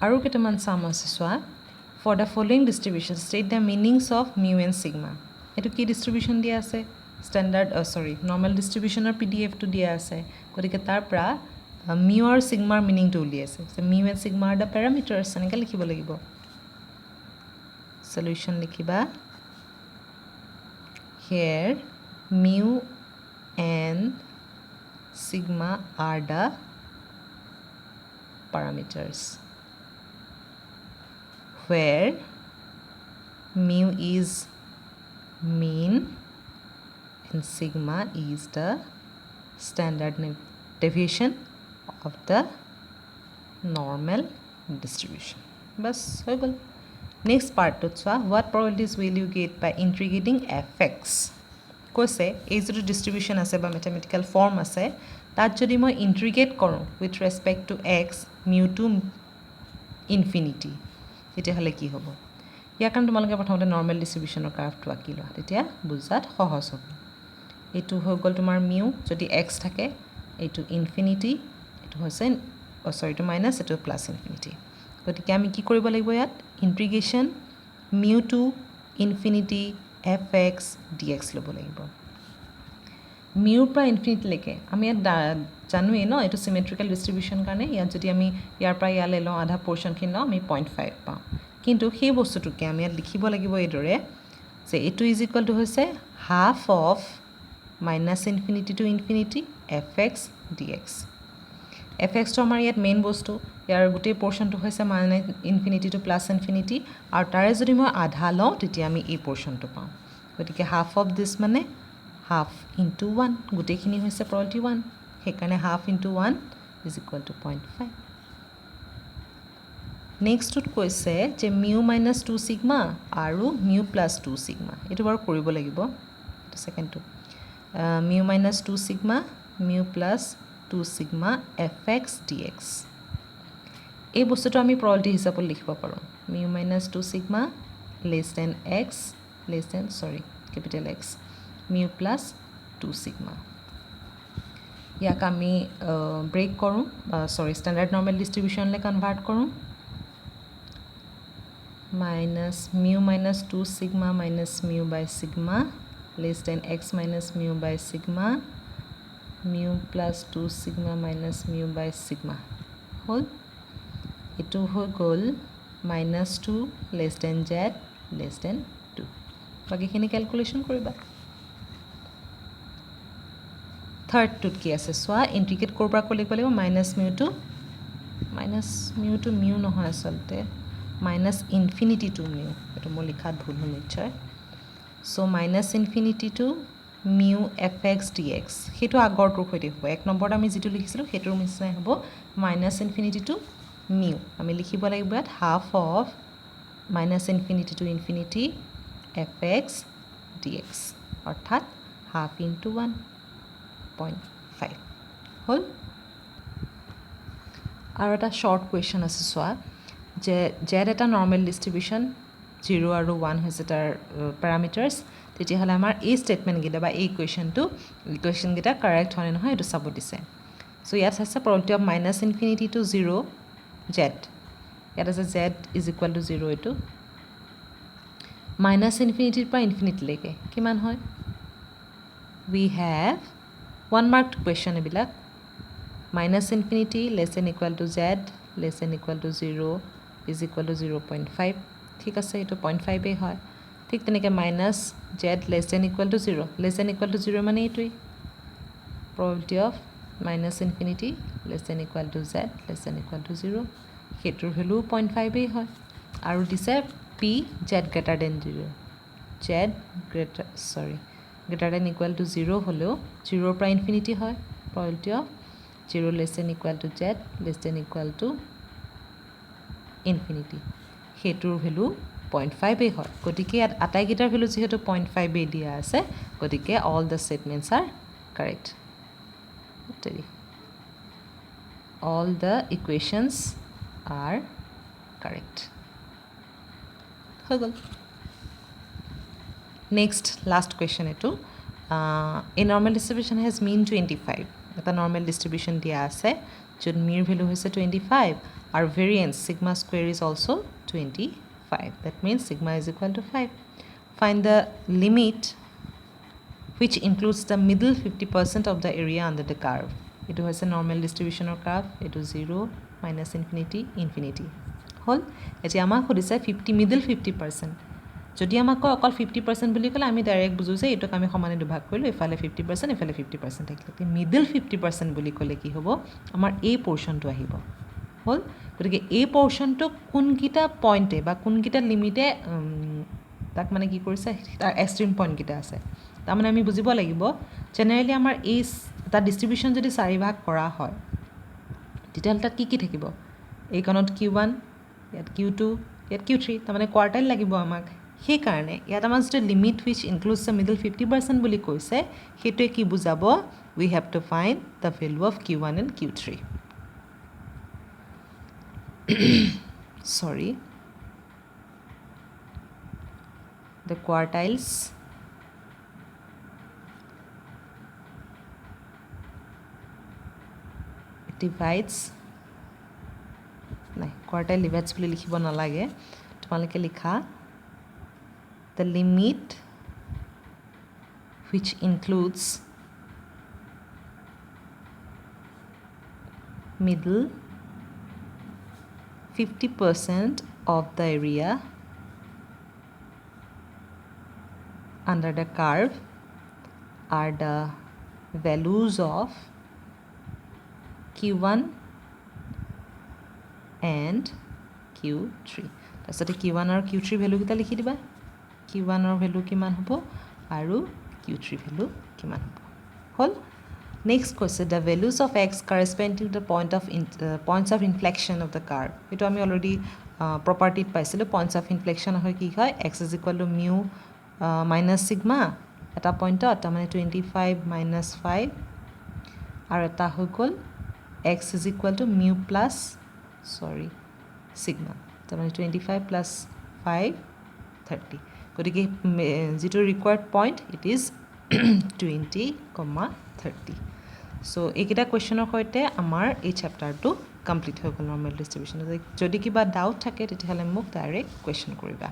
আৰু কেইটামান চাম আছে চোৱা for the following distribution state the meanings of mu and sigma এইটো কি ডিষ্ট্ৰিবিউশ্যন দিয়া আছে ষ্টেণ্ডাৰ্ড নৰ্মেল ডিষ্ট্ৰিবিউশ্যনৰ PDF টো দিয়া আছে গতিকে তাৰ পৰা মিউ আৰু ছিগমাৰ মিনিংটো উলিয়াইছে mu and sigma are the parameters এনেকৈ লিখিব লাগিব সলিউশ্যন লিখিবা here mu and sigma are the parameters where mu is mean and sigma is the standard deviation of the normal distribution bas hoy gol next part to chwa what probabilities will you get by integrating fx কৈছে এই যে ডিস্ট্ৰিবিউশন আছে বা mathematical form আছে তাত যদি মই integrate কৰো with respect to x mu to infinity তেতিয়া হলে কি হ'ব ইয়াৰ কাৰণ তোমালোকে প্ৰথমতে নৰ্মেল ডিস্ট্ৰিবিউশনৰ কাৰ্ভটো আঁকি লোৱা তেতিয়া বুজাত সহজ হ'ব এটো হৈ গল তোমাৰ মিউ যদি x থাকে এটো ইনফিনিটি এটো হৈছে এটো মাইনাস এটো প্লাস ইনফিনিটি গতিকে আমি কি কৰিব লাগিব ইয়াত integration mu to infinity fx dx লব লাগিব মিউ পৰা ইনফিনিটি লৈকে আমি ইয়াত জানোৱে ন এটো সিমেট্ৰিক্যাল ডিস্ট্ৰিবিউশন কাৰণে ইয়াত যদি আমি ইয়াৰ পৰা ইয়ালে লওঁ আধা পোৰশন খিনি লওঁ আমি 0.5 পাওঁ কিন্তু সেই বস্তুটোকে আমি ইয়াত লিখিব লাগিব এইদৰে যে এটো ইজ ইকুৱেল টু হৈছে half of minus infinity two infinity fx dx fx তো আমাৰ ইয়াত মেইন বস্তু ইয়াৰ গোটেই পোৰশনটো হৈছে minus infinity two plus infinity আৰু তাৰে যদি মই আধা লওঁ তেতিয়া আমি এই পোৰশনটো পাওঁ গতিকে হাফ অফ দিস মানে হাফ ইনটু 1 গোটেইখিনি হৈছে probability 1 হেকাৰণে half into 1 is equal to 0.5 next টুত কৈছে যে মিউ মাইনাস 2 সিগমা আৰু মিউ প্লাস 2 সিগমা এটো বাৰু কৰিব লাগিব তো সেকেন্ডটো mu minus 2 sigma mu plus 2 sigma fx dx এই বস্তুটো আমি probability হিচাপত লিখিব পাৰো mu minus 2 sigma less than x less than capital X mu plus 2 sigma ইয়াক আমি ব্ৰেক কৰো স্ট্যান্ডাৰ্ড নৰ্মাল ডিস্ট্ৰিবিউশন লে কনভাৰ্ট কৰো minus mu minus 2 sigma minus mu by sigma less than x minus mu by sigma mu plus 2 sigma minus mu by sigma হল এটো হৈ গল minus 2 less than z less than 2 বাকিখিনি calculation কৰিবা third টুত কি আছে সোয়া ইন্টিগ্ৰেট কৰবা কলে কলে মাইনাস মিউ টু মিউ নহয় আসলতে মাইনাস ইনফিনিটি টু মিউ এটো মই লিখাত ভুল হ'ল নিশ্চয় so minus infinity two mu fx dx হেতু আগৰটো হৈতে হ'ব এক নম্বৰত আমি যেটো লিখিছিলো হেতুৰ নিচিনাই হ'ব মাইনাস ইনফিনিটি টু মিউ আমি লিখিব লাগিব ইয়াত half of minus infinity two infinity fx dx অর্থাৎ হাফ ইনটু 1.5 হল আৰু এটা শৰ্ট কোয়েশ্চন আছে সোয়া যে z এটা নৰমাল ডিস্ট্ৰিবিউশন 0 আৰু 1 হৈছে তাৰ প্যাৰামিটাৰস তেতিয়া হলে আমাৰ এই স্টেটমেন্ট গিটা বা এই ইকুৱেশ্যন গিটা কাৰেক্ট হয় নহয় এটো চাব দিছে সো ইয়াত আছে probability of minus infinity to 0 z ইয়াত আছে z is equal to 0 এটো minus infinity পৰা infinity লৈকে কিমান হয় we have one marked question এবিলাক minus infinity less than equal to z less than equal to 0 is equal to 0.5 ঠিক আছে এটো 0.5 এ হয় ঠিক তেনেকে minus z less than equal to 0 less than equal to 0 মানে এটোই probability of minus infinity less than equal to z less than equal to 0 হেতুৰ value 0.5 এ হয় আৰু দিছে p z greater than 0 z greater than equal to 0 হলো 0 পৰা infinity হয় probability of 0 less than equal to z less than equal to infinity হেতুৰ value 0.5 এ হয় গতিকে আটাই গিটাৰ ভ্যালু যেহেতু 0.5 এ দিয়া আছে গতিকে all the statements are correct all the equations are correct হগল next last question eto a normal distribution has mean 25 eta normal distribution dia ase jod mean value hoise 25 Our variance sigma square is also 25. That means sigma is equal to 5. Find the limit which includes the middle 50% of the area under the curve. It has a normal distribution of curve. It is 0, minus infinity, infinity. Hol, eti amak hodise 50 middle 50%. যদি আমাক অকল 50% বুলি ক'লে আমি direct বুজো যে এইটোক আমি সমানে দুভাগ কৰিলোঁ, এফালে 50% এফালে 50% থাকিলে। মিডল 50% বুলি ক'লে কি হ'ব, আমাৰ এই পৰ্চনটো আহিব। হ'ল, গতিকে এই পৰ্চনটো কোনকেইটা পইণ্টে বা কোনকেইটা লিমিটে তাক মানে কি কৰিছে, তাৰ এক্সট্ৰিম পইণ্টকেইটা আছে। তাৰমানে আমি বুজিব লাগিব জেনেৰেলি আমাৰ এই এটা ডিষ্ট্ৰিবিউশ্যন যদি 4 ভাগ কৰা হয় তেতিয়াহ'লে তাত কি কি থাকিব, এইকণত Q1, ইয়াত Q2, ইয়াত Q3, তাৰমানে কোৱাৰ্টাইল লাগিব আমাক। সেইকাৰণে ইয়াত আমাৰ যিটো limit which includes the middle 50% বুলি কৈছে সেইটোৱে কি বুজাব, we have to find the value of Q1 and Q3. Sorry, the quartiles divides নাই, quartile divides বুলি লিখিব নালাগে, তোমালোকে লিখা the limit which includes middle 50% of the area under the curve are the values of Q1 and Q3. তাৰপিছতে Q1 আৰু Q3 value কেইটা লিখি দিবা, Q1 ৰ ভেলু কিমান হ'ব আৰু Q3 ভেলু কিমান হ'ব। হ'ল, নেক্সট কৈছে the values of X corresponding to the points of inflection of the curve. এইটো আমি অলৰেডি প্ৰপাৰ্টিত পাইছিলোঁ। পইণ্টছ অফ ইনফ্লেকশ্যন হয় কি হয়, x is equal two mu minus sigma এটা পইণ্টত, তাৰমানে 25 মাইনাছ 5, আৰু এটা হৈ গ'ল x is equal two mu plus sigma, তাৰমানে 25 প্লাছ 5 30। গতিকে যিটো ৰিকুৱাৰ্ড পইণ্ট ইট ইজ 20,30। চ' এইকেইটা কুৱেশ্যনৰ সৈতে আমাৰ এই চেপ্টাৰটো কমপ্লিট হৈ গ'ল নৰ্মেল ডিষ্ট্ৰিবিউশ্যন। যদি কিবা ডাউট থাকে তেতিয়াহ'লে মোক ডাইৰেক্ট কুৱেশ্যন কৰিবা।